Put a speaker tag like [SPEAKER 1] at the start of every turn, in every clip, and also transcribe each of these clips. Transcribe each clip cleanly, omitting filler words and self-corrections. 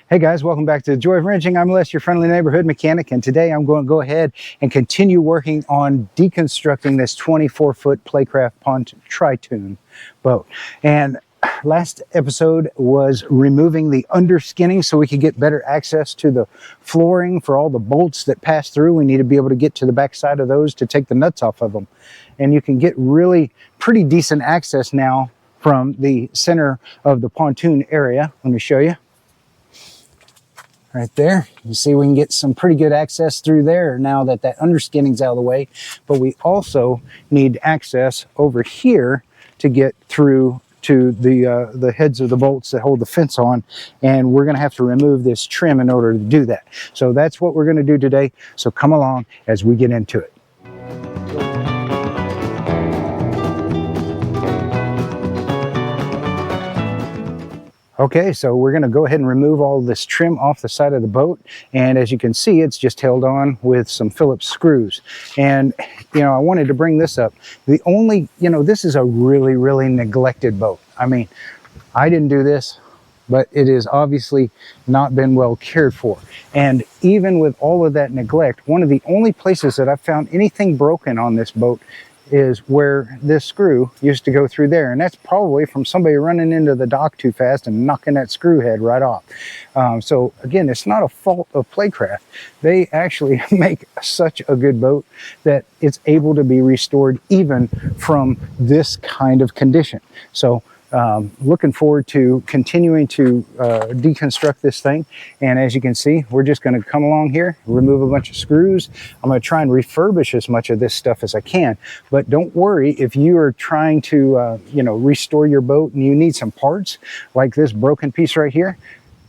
[SPEAKER 1] Hey guys, welcome back to the Joy of Wrenching. I'm Les, your friendly neighborhood mechanic, and today I'm going to go ahead and continue working on deconstructing this 24-foot Playcraft pontoon tritoon boat. And last episode was removing the underskinning so we could get better access to the flooring for all the bolts that pass through. We need to be able to get to the back side of those to take the nuts off of them. And you can get really pretty decent access now from the center of the pontoon area. Let me show you. Right there, you see we can get some pretty good access through there now that that underskinning's out of the way, but we also need access over here to get through to the heads of the bolts that hold the fence on, and we're going to have to remove this trim in order to do that. So that's what we're going to do today, so come along as we get into it. Okay, so we're going to go ahead and remove all this trim off the side of the boat, and as you can see, it's just held on with some Phillips screws. And I wanted to bring this up. The only, this is a really neglected boat. I mean, I didn't do this, but it is obviously not been well cared for. And even with all of that neglect, one of the only places that I've found anything broken on this boat is where this screw used to go through there, and that's probably from somebody running into the dock too fast and knocking that screw head right off. So again, it's not a fault of Playcraft. They actually make such a good boat that it's able to be restored even from this kind of condition. So looking forward to continuing to deconstruct this thing. And as you can see, we're just going to come along here, remove a bunch of screws. I'm going to try and refurbish as much of this stuff as I can. But don't worry, if you are trying to restore your boat and you need some parts like this broken piece right here,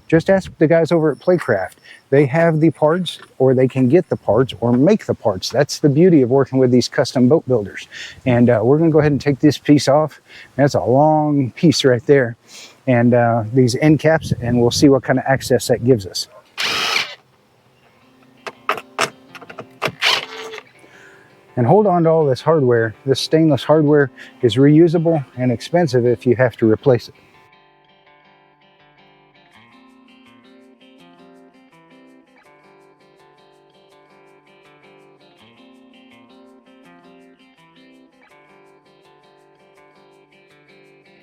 [SPEAKER 1] just ask the guys over at Playcraft. They have the parts, or they can get the parts or make the parts. That's the beauty of working with these custom boat builders. And we're going to go ahead and take this piece off. That's a long piece right there. And these end caps, and we'll see what kind of access that gives us. And hold on to all this hardware. This stainless hardware is reusable and expensive if you have to replace it.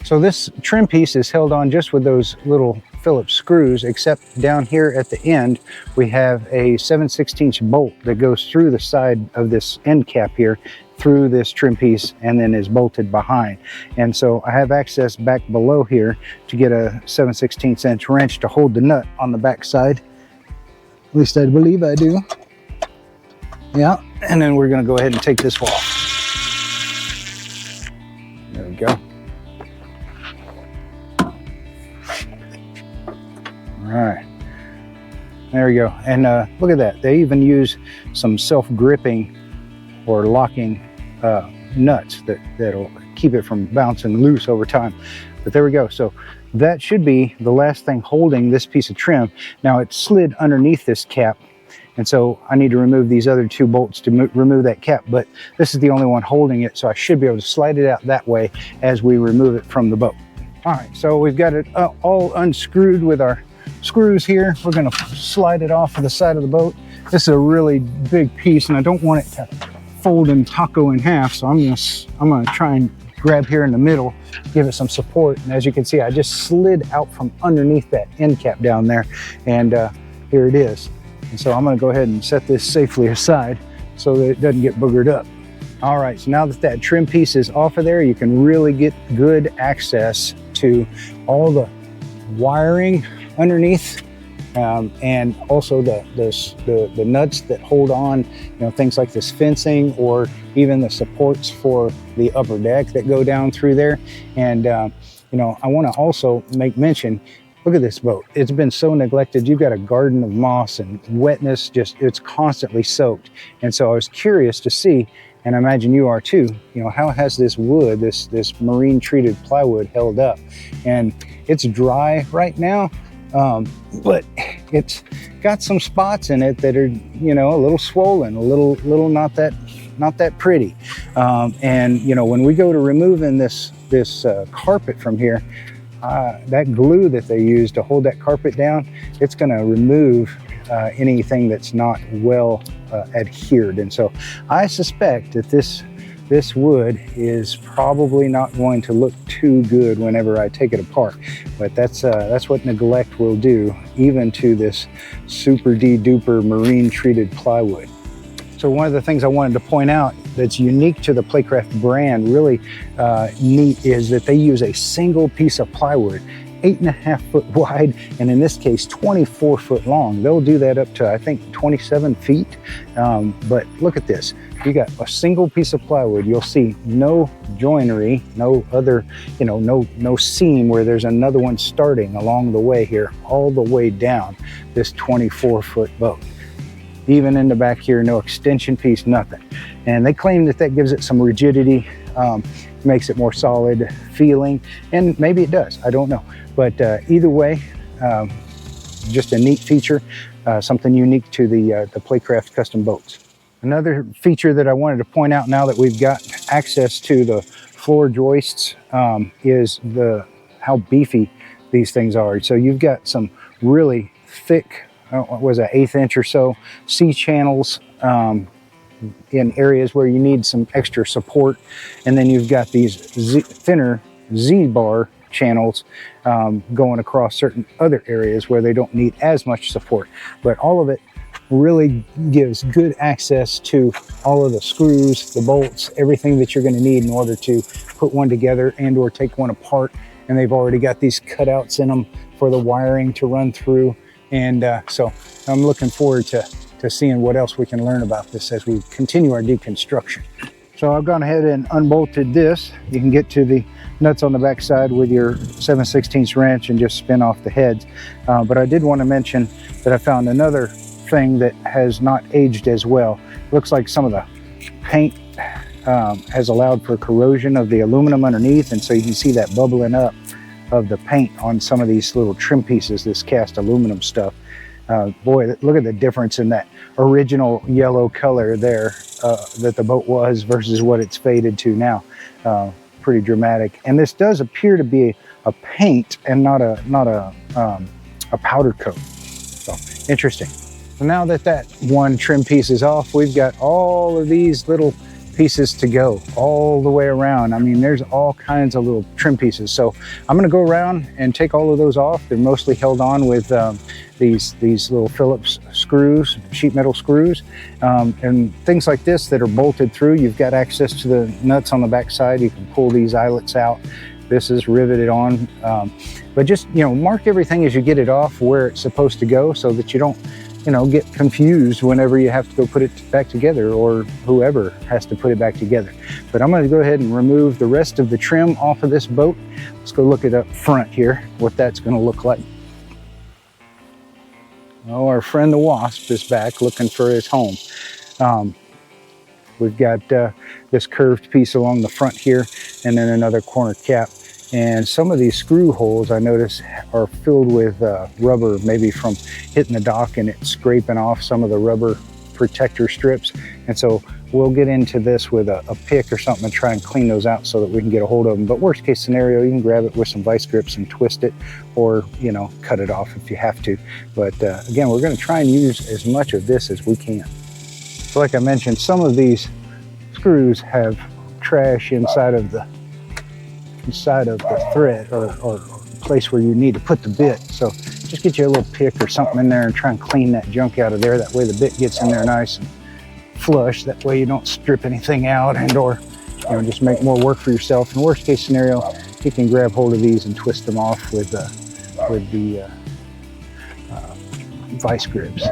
[SPEAKER 1] So this trim piece is held on just with those little Phillips screws, except down here at the end, we have a 7/16" bolt that goes through the side of this end cap here, through this trim piece, and then is bolted behind. And so I have access back below here to get a 7/16" wrench to hold the nut on the back side. At least I believe I do. Yeah, and then we're gonna go ahead and take this off. There we go. All right, there we go. And look at that. They even use some self-gripping or locking nuts that'll keep it from bouncing loose over time. But there we go. So that should be the last thing holding this piece of trim. Now it slid underneath this cap, and so I need to remove these other two bolts to remove that cap, but this is the only one holding it, so I should be able to slide it out that way as we remove it from the boat. All right, so we've got it all unscrewed with our screws here. We're going to slide it off of the side of the boat. This is a really big piece, and I don't want it to fold and taco in half, so I'm going to try and grab here in the middle, give it some support. And as you can see, I just slid out from underneath that end cap down there, and here it is. And so I'm going to go ahead and set this safely aside so that it doesn't get boogered up. All right, so now that that trim piece is off of there, you can really get good access to all the wiring underneath, and also the nuts that hold on, things like this fencing, or even the supports for the upper deck that go down through there. And I want to also make mention, look at this boat. It's been so neglected. You've got a garden of moss and wetness, it's constantly soaked. And so I was curious to see, and I imagine you are too, how has this wood, this marine treated plywood held up? And it's dry right now, but it's got some spots in it that are, a little swollen, a little not that pretty. And when we go to removing this carpet from here, that glue that they use to hold that carpet down, it's going to remove anything that's not well adhered. And so I suspect that this wood is probably not going to look too good whenever I take it apart. But that's what neglect will do, even to this super duper marine treated plywood. So one of the things I wanted to point out that's unique to the Playcraft brand, really neat, is that they use a single piece of plywood, 8.5 foot wide, and in this case 24 foot long. They'll do that up to, I think, 27 feet. But look at this. You got a single piece of plywood. You'll see no joinery, no other, no seam where there's another one starting along the way here, all the way down this 24 foot boat. Even in the back here, no extension piece, nothing. And they claim that that gives it some rigidity, makes it more solid feeling, and maybe it does, I don't know. But either way, just a neat feature, something unique to the Playcraft custom boats. Another feature that I wanted to point out now that we've got access to the floor joists is how beefy these things are. So you've got some really thick, what was that, 1/8 inch or so C-channels in areas where you need some extra support. And then you've got these thinner Z-bar channels going across certain other areas where they don't need as much support. But all of it really gives good access to all of the screws, the bolts, everything that you're going to need in order to put one together and or take one apart. And they've already got these cutouts in them for the wiring to run through. And so I'm looking forward to seeing what else we can learn about this as we continue our deconstruction. So I've gone ahead and unbolted this. You can get to the nuts on the back side with your 7/16 wrench and just spin off the heads. But I did want to mention that I found another thing that has not aged as well. Looks like some of the paint has allowed for corrosion of the aluminum underneath, and so you can see that bubbling up of the paint on some of these little trim pieces, this cast aluminum stuff. Boy, look at the difference in that original yellow color there that the boat was versus what it's faded to now. Pretty dramatic. And this does appear to be a paint and not a powder coat. So interesting. So now that one trim piece is off, we've got all of these little pieces to go all the way around. I mean, there's all kinds of little trim pieces. So I'm going to go around and take all of those off. They're mostly held on with these little Phillips screws, sheet metal screws, and things like this that are bolted through. You've got access to the nuts on the back side. You can pull these eyelets out. This is riveted on, but just, mark everything as you get it off where it's supposed to go so that you don't get confused whenever you have to go put it back together, or whoever has to put it back together. But I'm going to go ahead and remove the rest of the trim off of this boat. Let's go look at up front here, what that's going to look like. Oh, our friend the wasp is back looking for his home. We've got this curved piece along the front here, and then another corner cap. And some of these screw holes, I notice, are filled with rubber, maybe from hitting the dock and it scraping off some of the rubber protector strips. And so we'll get into this with a pick or something and try and clean those out so that we can get a hold of them. But worst case scenario, you can grab it with some vice grips and twist it, or cut it off if you have to. But again, we're going to try and use as much of this as we can. So like I mentioned, some of these screws have trash inside of the thread or place where you need to put the bit. So just get you a little pick or something in there and try and clean that junk out of there. That way the bit gets in there nice and flush. That way you don't strip anything out and or just make more work for yourself. In worst case scenario, you can grab hold of these and twist them off with the vice grips.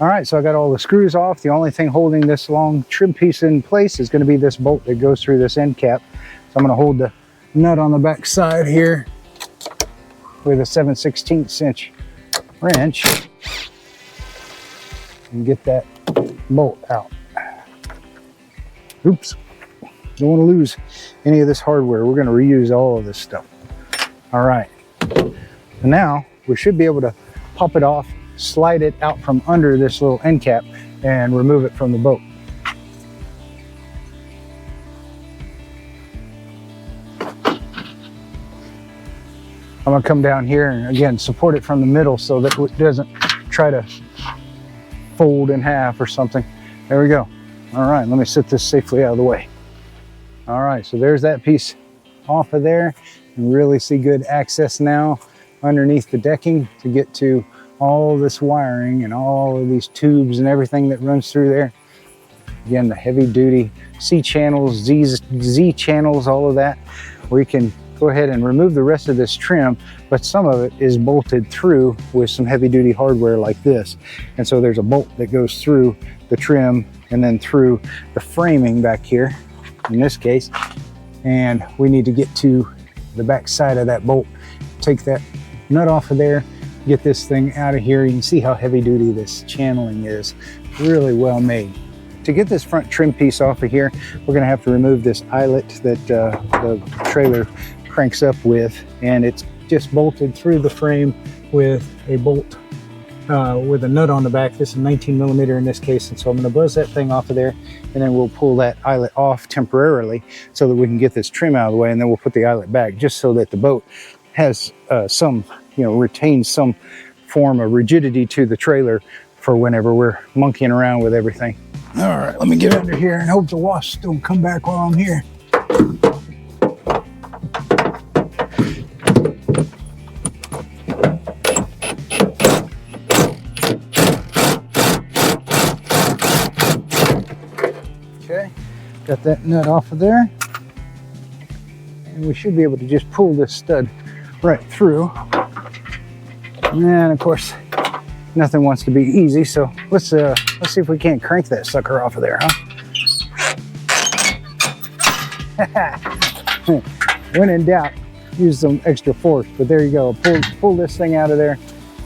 [SPEAKER 1] All right, so I got all the screws off. The only thing holding this long trim piece in place is going to be this bolt that goes through this end cap. So I'm going to hold the nut on the back side here with a 7/16 inch wrench and get that bolt out. Oops. Don't want to lose any of this hardware. We're going to reuse all of this stuff. All right. And now we should be able to pop it off, slide it out from under this little end cap, and remove it from the boat. I'm going to come down here and again support it from the middle so that it doesn't try to fold in half or something. There we go. All right, let me set this safely out of the way. All right, so there's that piece off of there. And really see good access now underneath the decking to get to all this wiring and all of these tubes and everything that runs through there. Again, the heavy duty C channels, Z channels, all of that. We can go ahead and remove the rest of this trim, but some of it is bolted through with some heavy duty hardware like this. And so there's a bolt that goes through the trim and then through the framing back here, in this case. And we need to get to the back side of that bolt, take that nut off of there, get this thing out of here. You can see how heavy duty this channeling is, really well made. To get this front trim piece off of here, we're gonna have to remove this eyelet that the trailer cranks up with, and it's just bolted through the frame with a bolt with a nut on the back. This is 19 millimeter in this case, and so I'm going to buzz that thing off of there, and then we'll pull that eyelet off temporarily so that we can get this trim out of the way, and then we'll put the eyelet back just so that the boat has some, retains some form of rigidity to the trailer for whenever we're monkeying around with everything. All right, let me get under here and hope the wasps don't come back while I'm here. Got that nut off of there, and we should be able to just pull this stud right through. And of course, nothing wants to be easy, so let's see if we can't crank that sucker off of there, huh? When in doubt, use some extra force. But there you go. Pull this thing out of there,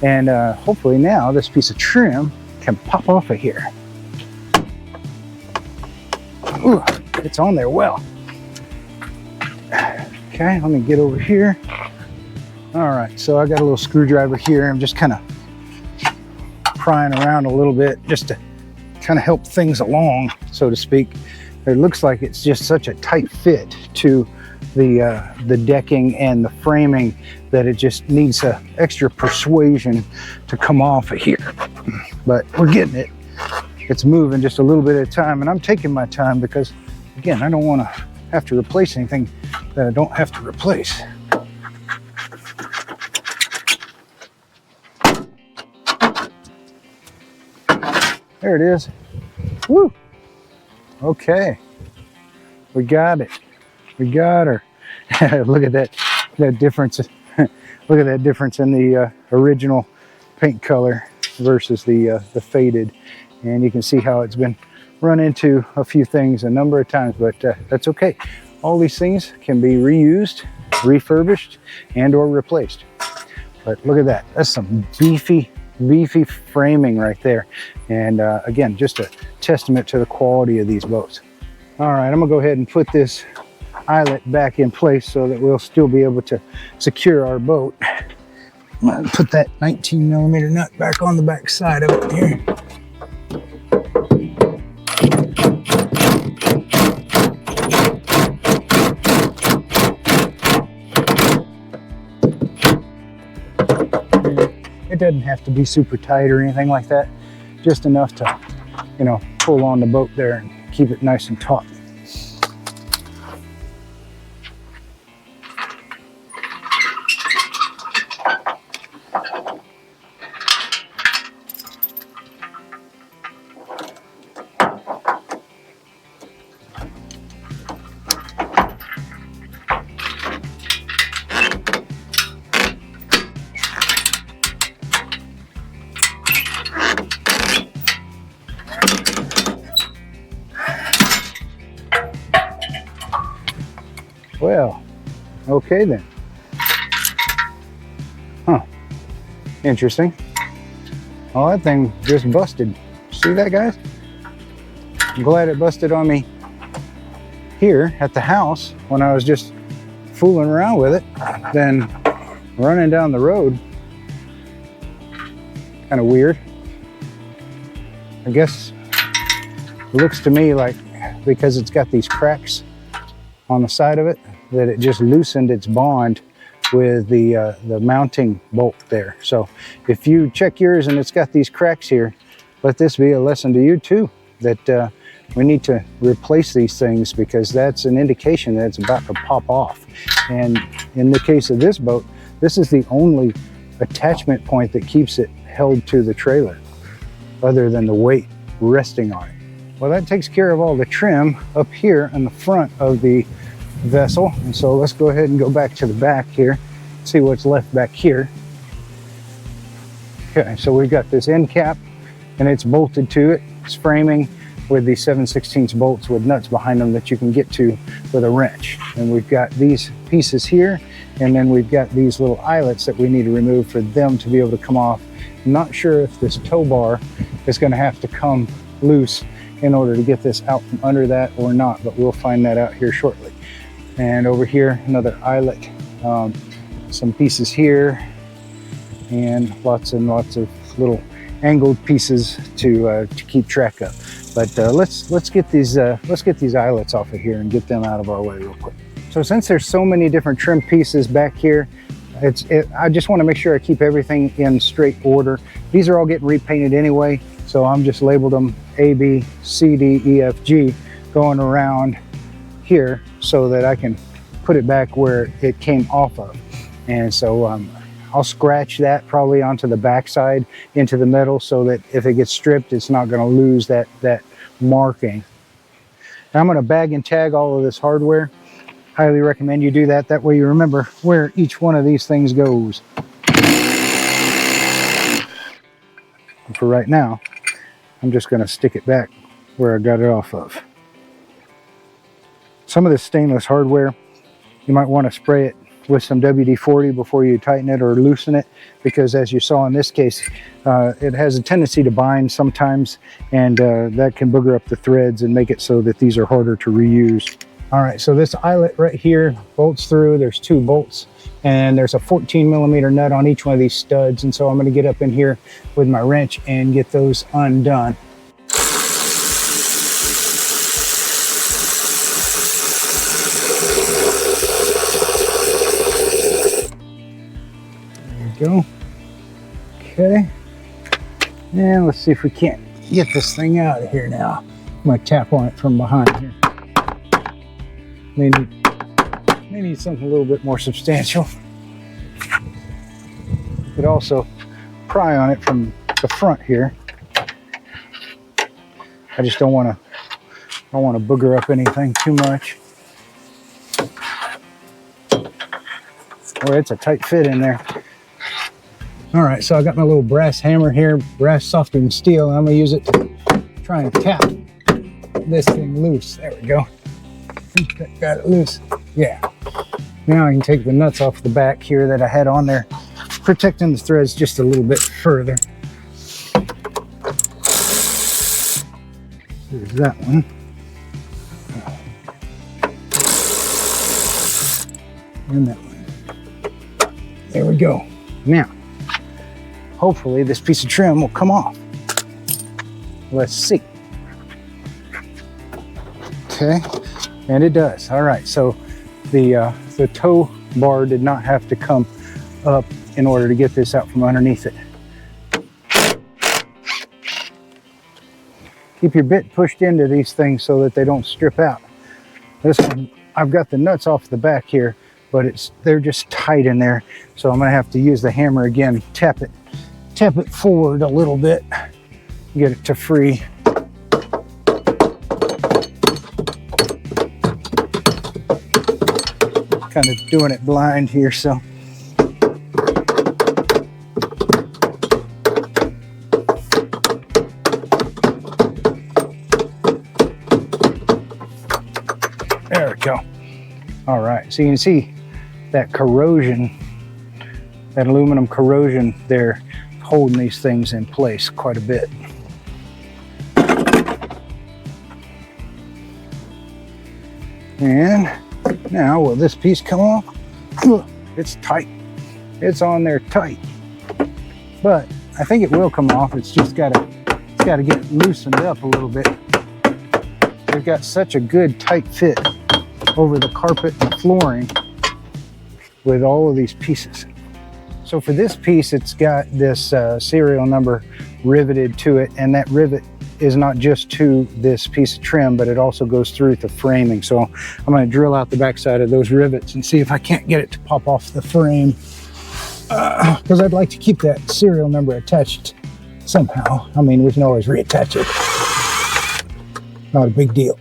[SPEAKER 1] and hopefully now this piece of trim can pop off of here. Ooh, it's on there well. Okay, let me get over here. All right, so I got a little screwdriver here. I'm just kind of prying around a little bit just to kind of help things along, so to speak. It looks like it's just such a tight fit to the decking and the framing that it just needs a extra persuasion to come off of here. But we're getting it. It's moving just a little bit at a time, and I'm taking my time because, again, I don't want to have to replace anything that I don't have to replace. There it is. Woo! Okay. We got it. We got her. Look at that difference. Look at that difference in the original paint color versus the faded. And you can see how it's been run into a few things a number of times, but that's okay. All these things can be reused, refurbished, and or replaced. But look at that. That's some beefy framing right there. And again, just a testament to the quality of these boats. All right, I'm gonna go ahead and put this eyelet back in place so that we'll still be able to secure our boat. I'm gonna put that 19 millimeter nut back on the back side of it here. It doesn't have to be super tight or anything like that, just enough to, pull on the boat there and keep it nice and taut. Well, okay then. Huh. Interesting. Oh, that thing just busted. See that, guys? I'm glad it busted on me here at the house when I was just fooling around with it than running down the road. Kind of weird. I guess it looks to me like because it's got these cracks on the side of it that it just loosened its bond with the mounting bolt there. So if you check yours and it's got these cracks here, let this be a lesson to you too, that we need to replace these things because that's an indication that it's about to pop off. And in the case of this boat, this is the only attachment point that keeps it held to the trailer other than the weight resting on it. Well, that takes care of all the trim up here in the front of the vessel. And so let's go ahead and go back to the back here, see what's left back here. Okay, so we've got this end cap and it's bolted to it. It's framing with these 7/16 bolts with nuts behind them that you can get to with a wrench. And we've got these pieces here, and then we've got these little eyelets that we need to remove for them to be able to come off. I'm not sure if this tow bar is going to have to come loose in order to get this out from under that or not, but we'll find that out here shortly. And over here, another eyelet, some pieces here, and lots of little angled pieces to keep track of. But let's get these eyelets off of here and get them out of our way real quick. So since there's so many different trim pieces back here, I just want to make sure I keep everything in straight order. These are all getting repainted anyway, so I'm just labeled them A, B, C, D, E, F, G going around here so that I can put it back where it came off of. And so I'll scratch that probably onto the backside into the metal so that if it gets stripped, it's not going to lose that marking. And I'm going to bag and tag all of this hardware. Highly recommend you do that. That way you remember where each one of these things goes. And for right now, I'm just going to stick it back where I got it off of. Some of this stainless hardware, you might want to spray it with some WD-40 before you tighten it or loosen it, because as you saw in this case, it has a tendency to bind sometimes, and that can booger up the threads and make it so that these are harder to reuse. All right, so this eyelet right here bolts through. There's 2 bolts, and there's a 14mm nut on each one of these studs, and so I'm going to get up in here with my wrench and get those undone. Go. Okay, and let's see if we can't get this thing out of here now. I'm going to tap on it from behind here. May need something a little bit more substantial. Could also pry on it from the front here. I just don't want to booger up anything too much. Boy, it's a tight fit in there. All right, so I got my little brass hammer here, brass softer than steel, and I'm gonna use it to try and tap this thing loose. There we go. Got it loose. Yeah. Now I can take the nuts off the back here that I had on there, protecting the threads just a little bit further. There's that one. And that one. There we go. Now, hopefully this piece of trim will come off. Let's see. Okay, and it does. All right, so the tow bar did not have to come up in order to get this out from underneath it. Keep your bit pushed into these things so that they don't strip out. This one, I've got the nuts off the back here, but they're just tight in there. So I'm gonna have to use the hammer again, tap it forward a little bit, get it to free. Kind of doing it blind here, so. There we go. All right, so you can see that corrosion, that aluminum corrosion there, holding these things in place quite a bit. And now will this piece come off? It's tight. It's on there tight. But I think it will come off. It's just got to get loosened up a little bit. They've got such a good tight fit over the carpet and flooring with all of these pieces. So for this piece, it's got this serial number riveted to it, and that rivet is not just to this piece of trim, but it also goes through the framing. So I'm going to drill out the backside of those rivets and see if I can't get it to pop off the frame, because I'd like to keep that serial number attached somehow. I mean, we can always reattach it. Not a big deal.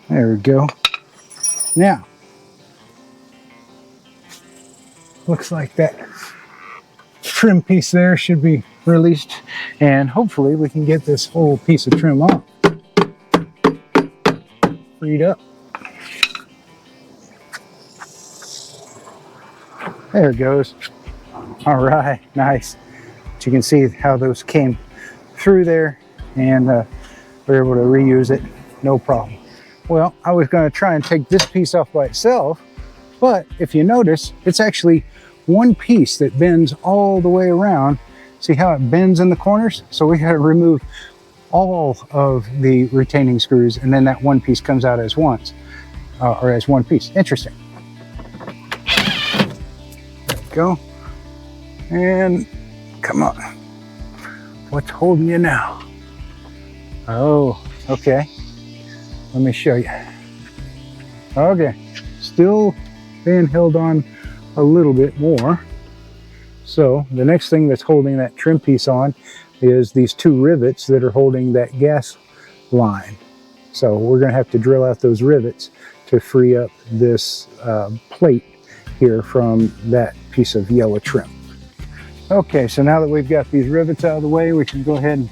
[SPEAKER 1] There we go. Now, looks like that trim piece there should be released, and hopefully we can get this whole piece of trim off. Freed up. There it goes. All right, nice. But you can see how those came through there, and we're able to reuse it, no problem. Well, I was going to try and take this piece off by itself, but if you notice, it's actually one piece that bends all the way around. See how it bends in the corners? So we got to remove all of the retaining screws, and then that one piece comes out as once, or as one piece. Interesting. There we go. And come on. What's holding you now? Oh, okay. Let me show you. Okay, still being held on a little bit more. So the next thing that's holding that trim piece on is these two rivets that are holding that gas line. So we're going to have to drill out those rivets to free up this plate here from that piece of yellow trim. Okay, so now that we've got these rivets out of the way, we can go ahead and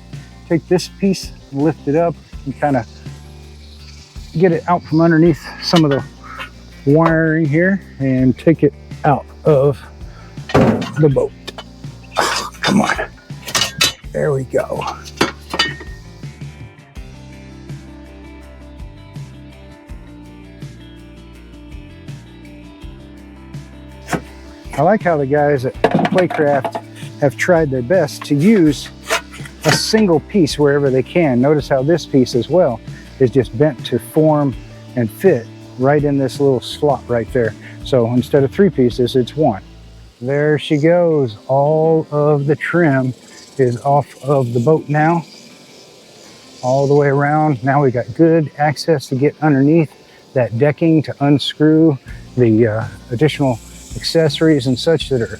[SPEAKER 1] take this piece and lift it up and kind of get it out from underneath some of the wiring here and take it out of the boat. Oh, come on. There we go. I like how the guys at Playcraft have tried their best to use a single piece wherever they can. Notice how this piece as well is just bent to form and fit right in this little slot right there. So instead of three pieces, it's one. There she goes. All of the trim is off of the boat now, all the way around. Now we got good access to get underneath that decking to unscrew the additional accessories and such that are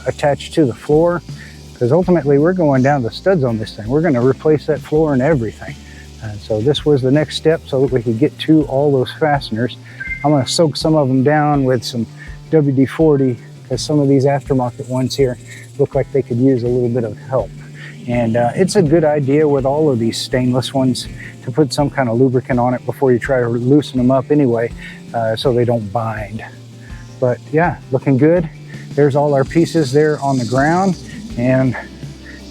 [SPEAKER 1] attached to the floor, because ultimately we're going down the studs on this thing. We're going to replace that floor and everything. And so this was the next step so that we could get to all those fasteners. I'm going to soak some of them down with some WD-40, because some of these aftermarket ones here look like they could use a little bit of help. And it's a good idea with all of these stainless ones to put some kind of lubricant on it before you try to loosen them up anyway, so they don't bind. But yeah, looking good. There's all our pieces there on the ground. And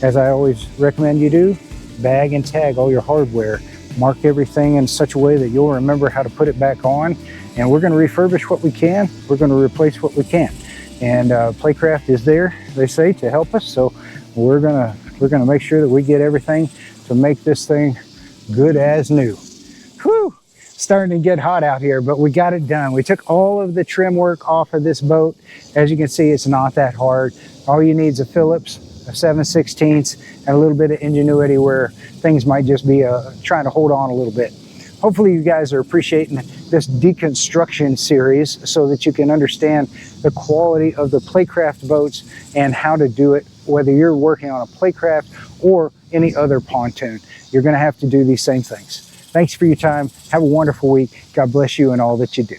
[SPEAKER 1] as I always recommend you do, bag and tag all your hardware. Mark everything in such a way that you'll remember how to put it back on. And we're going to refurbish what we can. We're going to replace what we can. And Playcraft is there, they say, to help us. So we're gonna make sure that we get everything to make this thing good as new. Whew! Starting to get hot out here, but we got it done. We took all of the trim work off of this boat. As you can see, it's not that hard. All you need is a Phillips, a 7/16, and a little bit of ingenuity where things might just be trying to hold on a little bit. Hopefully you guys are appreciating this deconstruction series so that you can understand the quality of the Playcraft boats and how to do it, whether you're working on a Playcraft or any other pontoon. You're going to have to do these same things. Thanks for your time. Have a wonderful week. God bless you and all that you do.